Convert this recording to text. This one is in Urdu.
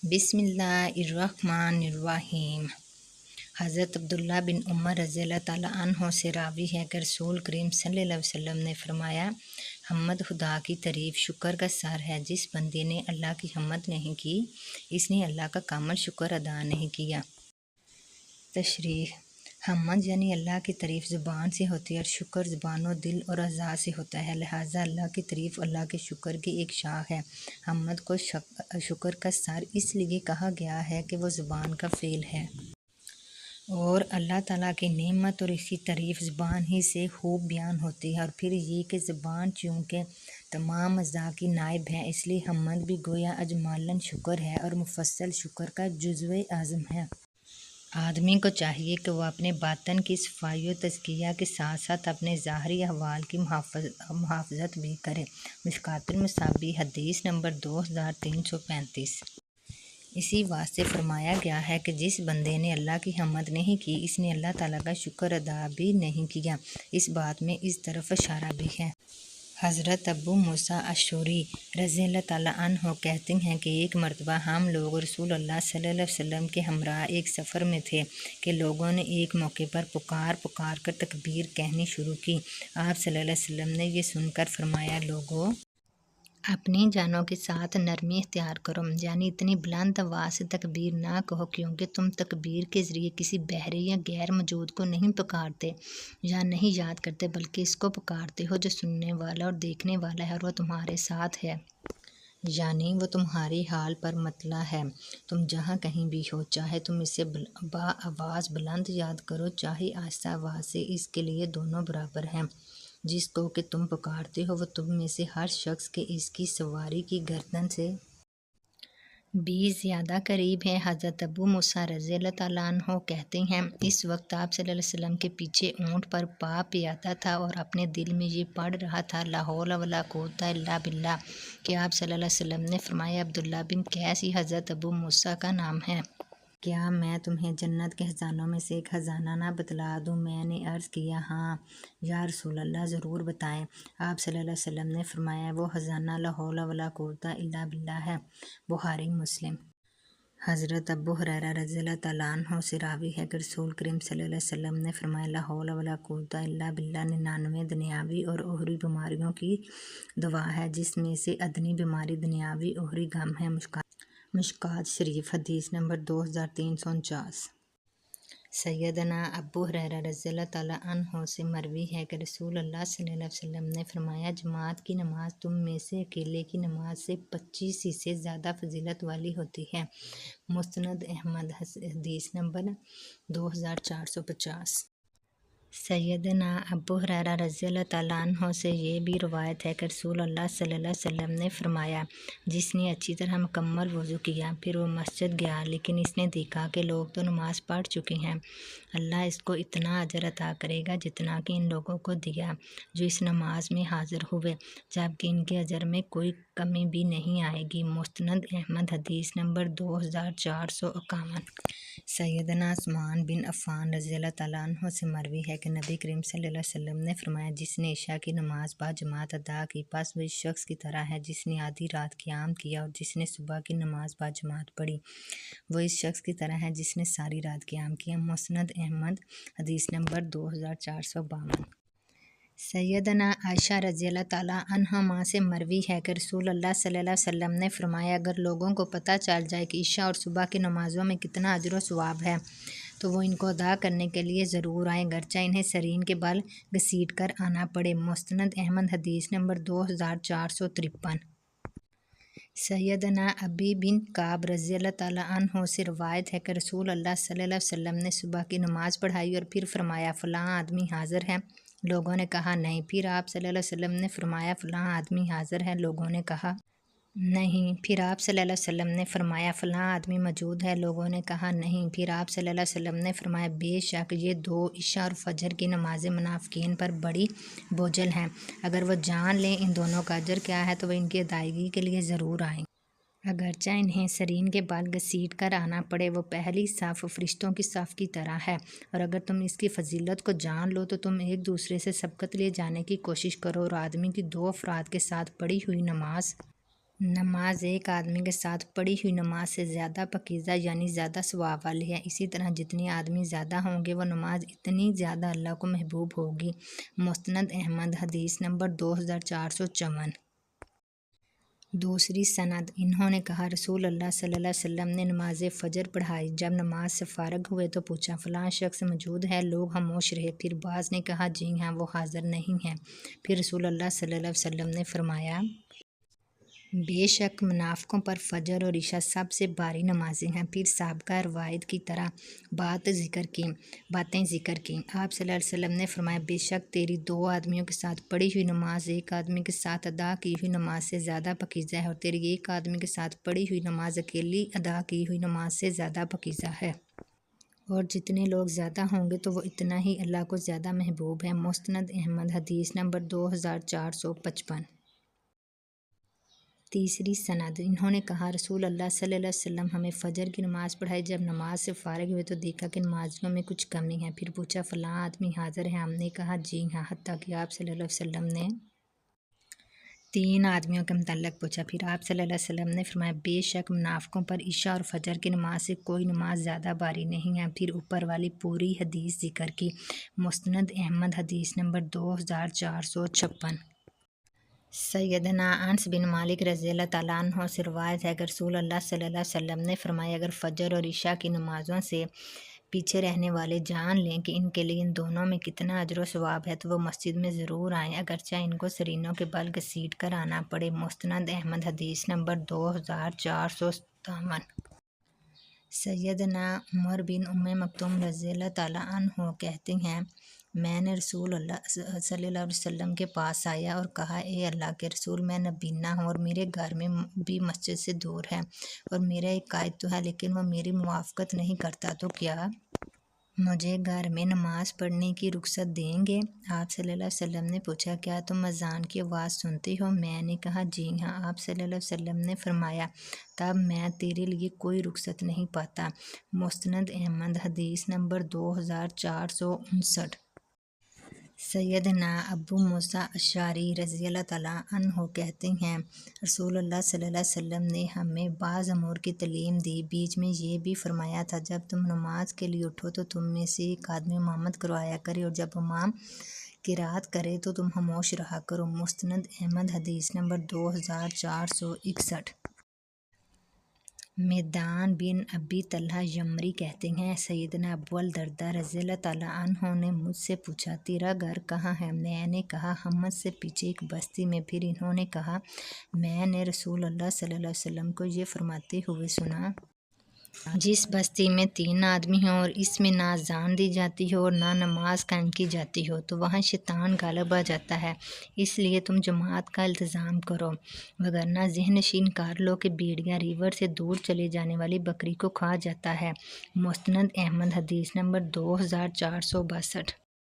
بسم اللہ الرحمن الرحیم۔ حضرت عبداللہ بن عمر رضی اللہ تعالیٰ عنہ سے راوی ہے کہ رسول کریم صلی اللہ علیہ وسلم نے فرمایا، حمد خدا کی تعریف شکر کا سر ہے۔ جس بندے نے اللہ کی حمد نہیں کی، اس نے اللہ کا کامل شکر ادا نہیں کیا۔ تشریح: حمد یعنی اللہ کی تعریف زبان سے ہوتی ہے اور شکر زبان و دل اور اعضاء سے ہوتا ہے، لہٰذا اللہ کی تعریف اللہ کے شکر کی ایک شاخ ہے۔ حمد کو شکر کا سر اس لیے کہا گیا ہے کہ وہ زبان کا فعل ہے اور اللہ تعالیٰ کی نعمت اور اس کی تعریف زبان ہی سے خوب بیان ہوتی ہے، اور پھر یہ کہ زبان چونکہ تمام اعضاء کی نائب ہے، اس لیے حمد بھی گویا اجمالاً شکر ہے اور مفصل شکر کا جزو اعظم ہے۔ آدمی کو چاہیے کہ وہ اپنے باطن کی صفائی و تزکیہ کے ساتھ ساتھ اپنے ظاہری احوال کی محافظت بھی کرے۔ مشکوٰۃ المصابیح حدیث نمبر 2335۔ اسی واسطے فرمایا گیا ہے کہ جس بندے نے اللہ کی حمد نہیں کی، اس نے اللہ تعالیٰ کا شکر ادا بھی نہیں کیا۔ اس بات میں اس طرف اشارہ بھی ہے۔ حضرت ابو موسیٰ اشعری رضی اللہ تعالیٰ عنہ کہتے ہیں کہ ایک مرتبہ ہم لوگ رسول اللہ صلی اللہ علیہ وسلم کے ہمراہ ایک سفر میں تھے کہ لوگوں نے ایک موقع پر پکار کر تکبیر کہنی شروع کی۔ آپ صلی اللہ علیہ وسلم نے یہ سن کر فرمایا، لوگو، اپنی جانوں کے ساتھ نرمی اختیار کرو، یعنی اتنی بلند آواز سے تکبیر نہ کہو، کیونکہ تم تکبیر کے ذریعے کسی بحری یا غیر موجود کو نہیں پکارتے یا نہیں یاد کرتے، بلکہ اس کو پکارتے ہو جو سننے والا اور دیکھنے والا ہے اور وہ تمہارے ساتھ ہے، یعنی وہ تمہاری حال پر مطلع ہے۔ تم جہاں کہیں بھی ہو، چاہے تم اسے آواز بلند یاد کرو چاہے آہستہ آواز سے، اس کے لیے دونوں برابر ہیں۔ جس کو کہ تم پکارتے ہو وہ تم میں سے ہر شخص کے اس کی سواری کی گردن سے بھی زیادہ قریب ہے۔ حضرت ابو موسیٰ رضی اللہ تعالیٰ عنہ کہتے ہیں، اس وقت آپ صلی اللہ علیہ وسلم کے پیچھے اونٹ پر پا پیادہ تھا اور اپنے دل میں یہ پڑھ رہا تھا، لا حول ولا قوۃ الا باللہ، کہ آپ صلی اللہ علیہ وسلم نے فرمایا، عبداللہ بن قیس یہ حضرت ابو موسیٰ کا نام ہے۔ کیا میں تمہیں جنت کے خزانوں میں سے ایک خزانہ نہ بتلا دوں؟ میں نے عرض کیا، ہاں یا رسول اللہ، ضرور بتائیں۔ آپ صلی اللہ علیہ وسلم نے فرمایا، وہ خزانہ لا حول ولا قوۃ الا باللہ ہے۔ بخاری مسلم۔ حضرت ابو ہریرہ رضی اللہ تعالیٰ عنہ سے راوی ہے کہ رسول کریم صلی اللہ علیہ وسلم نے فرمایا، لا حول ولا قوۃ الا باللہ 99 دنیاوی اور اخروی بیماریوں کی دوا ہے، جس میں سے ادنی بیماری دنیاوی اخروی غم ہے۔ مشکوٰۃ شریف حدیث نمبر 2349۔ سیدنا ابو ہریرہ رضی اللہ تعالیٰ عنہ سے مروی ہے کہ رسول اللہ صلی اللہ علیہ وسلم نے فرمایا، جماعت کی نماز تم میں سے اکیلے کی نماز سے 25 حصے زیادہ فضیلت والی ہوتی ہے۔ مسند احمد حدیث نمبر 2450۔ سیدنا ابو ہریرہ رضی اللہ تعالیٰ عنہ سے یہ بھی روایت ہے کہ رسول اللہ صلی اللہ علیہ وسلم نے فرمایا، جس نے اچھی طرح مکمل وضو کیا پھر وہ مسجد گیا لیکن اس نے دیکھا کہ لوگ تو نماز پڑھ چکے ہیں، اللہ اس کو اتنا اجر عطا کرے گا جتنا کہ ان لوگوں کو دیا جو اس نماز میں حاضر ہوئے، جبکہ ان کے اجر میں کوئی کمی بھی نہیں آئے گی۔ مسند احمد حدیث نمبر 2451۔ سیدنا عثمان بن عفان رضی اللہ تعالیٰ عنہ سے مروی ہے کہ نبی کریم صلی اللہ علیہ وسلم نے فرمایا، جس نے عشاء کی نماز باجماعت ادا کی، پس وہ اس شخص کی طرح ہے جس نے آدھی رات قیام کیا، اور جس نے صبح کی نماز باجماعت پڑھی، وہ اس شخص کی طرح ہے جس نے ساری رات قیام کیا۔ مسند احمد حدیث نمبر 2452۔ سیدنا عائشہ رضی اللہ تعالیٰ عنہما سے مروی ہے کہ رسول اللہ صلی اللہ علیہ وسلم نے فرمایا، اگر لوگوں کو پتہ چل جائے کہ عشاء اور صبح کی نمازوں میں کتنا اجر و ثواب ہے تو وہ ان کو ادا کرنے کے لیے ضرور آئیں، گرچہ انہیں سرین کے بل گھسیٹ کر آنا پڑے۔ مسند احمد حدیث نمبر 2453۔ سیدنا ابی بن کعب رضی اللہ تعالیٰ عنہ سے روایت ہے کہ رسول اللہ صلی اللہ علیہ وسلم نے صبح کی نماز پڑھائی اور پھر فرمایا، فلاں آدمی حاضر ہے؟ لوگوں نے کہا، نہیں۔ پھر آپ صلی اللہ علیہ وسلم نے فرمایا، فلاں آدمی حاضر ہے؟ لوگوں نے کہا، نہیں۔ پھر آپ صلی اللہ علیہ وسلم نے فرمایا، فلاں آدمی موجود ہے؟ لوگوں نے کہا، نہیں۔ پھر آپ صلی اللہ علیہ وسلم نے فرمایا، بے شک یہ دو عشاء اور فجر کی نمازیں منافقین پر بڑی بوجھل ہیں، اگر وہ جان لیں ان دونوں کا اجر کیا ہے تو وہ ان کی ادائیگی کے لیے ضرور آئیں، اگرچہ انہیں سرین کے بال گھسیٹ کر آنا پڑے۔ وہ پہلی صف فرشتوں کی صف کی طرح ہے، اور اگر تم اس کی فضیلت کو جان لو تو تم ایک دوسرے سے سبقت لے جانے کی کوشش کرو، اور آدمی کی دو افراد کے ساتھ پڑھی ہوئی نماز نماز ایک آدمی کے ساتھ پڑھی ہوئی نماز سے زیادہ پاکیزہ یعنی زیادہ ثواب والی ہے۔ اسی طرح جتنے آدمی زیادہ ہوں گے وہ نماز اتنی زیادہ اللہ کو محبوب ہوگی۔ مستند احمد حدیث نمبر 2454۔ دوسری سند، انہوں نے کہا رسول اللہ صلی اللہ علیہ وسلم نے نماز فجر پڑھائی۔ جب نماز سے فارغ ہوئے تو پوچھا فلاں شخص موجود ہے؟ لوگ خاموش رہے۔ پھر بعض نے کہا جی ہاں وہ حاضر نہیں ہے۔ پھر رسول اللہ صلی اللہ علیہ وسلم نے فرمایا بے شک منافقوں پر فجر اور عشاء سب سے بھاری نمازیں ہیں۔ پھر سابقہ روایت کی طرح باتیں ذکر کی۔ آپ صلی اللہ علیہ وسلم نے فرمایا بے شک تیری دو آدمیوں کے ساتھ پڑھی ہوئی نماز ایک آدمی کے ساتھ ادا کی ہوئی نماز سے زیادہ پاکیزہ ہے، اور تیری ایک آدمی کے ساتھ پڑھی ہوئی نماز اکیلی ادا کی ہوئی نماز سے زیادہ پاکیزہ ہے۔ اور جتنے لوگ زیادہ ہوں گے تو وہ اتنا ہی اللہ کو زیادہ محبوب ہے۔ مستند احمد حدیث نمبر 2455۔ تیسری سند، انہوں نے کہا رسول اللہ صلی اللہ علیہ وسلم ہمیں فجر کی نماز پڑھائی۔ جب نماز سے فارغ ہوئے تو دیکھا کہ نمازیوں میں کچھ کمی ہے۔ پھر پوچھا فلاں آدمی حاضر ہے؟ ہم نے کہا جی ہاں، حتیٰ کہ آپ صلی اللہ علیہ وسلم نے 3 آدمیوں کے متعلق پوچھا۔ پھر آپ صلی اللہ علیہ وسلم نے فرمایا بے شک منافقوں پر عشاء اور فجر کی نماز سے کوئی نماز زیادہ بھاری نہیں ہے۔ پھر اوپر والی پوری حدیث ذکر کی۔ مستند احمد حدیث نمبر 2456۔ سیدنا انس بن مالک رضی اللہ تعالیٰ عنہ سے روایت ہے کہ رسول اللہ صلی اللہ علیہ وسلم نے فرمایا اگر فجر اور عشاء کی نمازوں سے پیچھے رہنے والے جان لیں کہ ان کے لیے ان دونوں میں کتنا اجر و ثواب ہے تو وہ مسجد میں ضرور آئیں، اگرچہ ان کو سرینوں کے بل گھسیٹ کر آنا پڑے۔ مستند احمد حدیث نمبر 2457۔ سیدنا عمر بن ام مکتوم رضی اللہ تعالیٰ عنہ کہتے ہیں میں نے رسول اللہ صلی اللہ علیہ وسلم کے پاس آیا اور کہا اے اللہ کے رسول میں نابینا ہوں اور میرے گھر میں بھی مسجد سے دور ہے اور میرا ایک قائد تو ہے لیکن وہ میری موافقت نہیں کرتا، تو کیا مجھے گھر میں نماز پڑھنے کی رخصت دیں گے؟ آپ صلی اللہ علیہ وسلم نے پوچھا کیا تم اذان کی آواز سنتے ہو؟ میں نے کہا جی ہاں۔ آپ صلی اللہ علیہ وسلم نے فرمایا تب میں تیرے لیے کوئی رخصت نہیں پاتا۔ مستند احمد حدیث نمبر 2459۔ سیدنا ابو موسیٰ اشعری رضی اللہ تعالیٰ عنہ کہتے ہیں رسول اللہ صلی اللہ علیہ وسلم نے ہمیں بعض امور کی تعلیم دی، بیچ میں یہ بھی فرمایا تھا جب تم نماز کے لیے اٹھو تو تم میں سے ایک آدمی امامت کروایا کرے اور جب امام قرات کرے تو تم خاموش رہا کرو۔ مستند احمد حدیث نمبر 2461۔ میدان بن ابی طلحہ یمری کہتے ہیں سیدنا ابو الدرداء رضی اللہ تعالیٰ عنہ نے مجھ سے پوچھا تیرا گھر کہاں ہے؟ میں نے کہا حمص سے پیچھے ایک بستی میں۔ پھر انہوں نے کہا میں نے رسول اللہ صلی اللہ علیہ وسلم کو یہ فرماتے ہوئے سنا جس بستی میں 3 آدمی ہوں اور اس میں نہ اذان دی جاتی ہو اور نہ نماز قائم کی جاتی ہو تو وہاں شیطان غالب آ جاتا ہے، اس لیے تم جماعت کا التزام کرو، وگرنہ ذہن نشین کر لو کہ بھیڑیا ریوڑ سے دور چلے جانے والی بکری کو کھا جاتا ہے۔ مستند احمد حدیث نمبر 2462۔